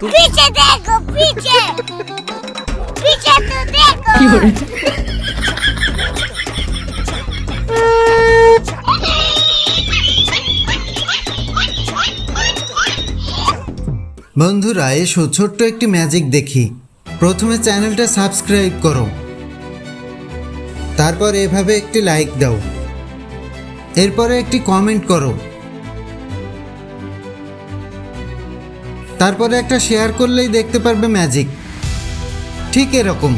पीछे देखो पीछे पीछे तो देखो বন্ধুরা এসো ছোট্ট একটি ম্যাজিক দেখি। প্রথমে চ্যানেলটা সাবস্ক্রাইব করো, তারপর এভাবে একটি লাইক দাও, এরপরে একটি কমেন্ট করো, তারপরে একটা শেয়ার করলেই দেখতে পারবে ম্যাজিক ঠিক এরকম।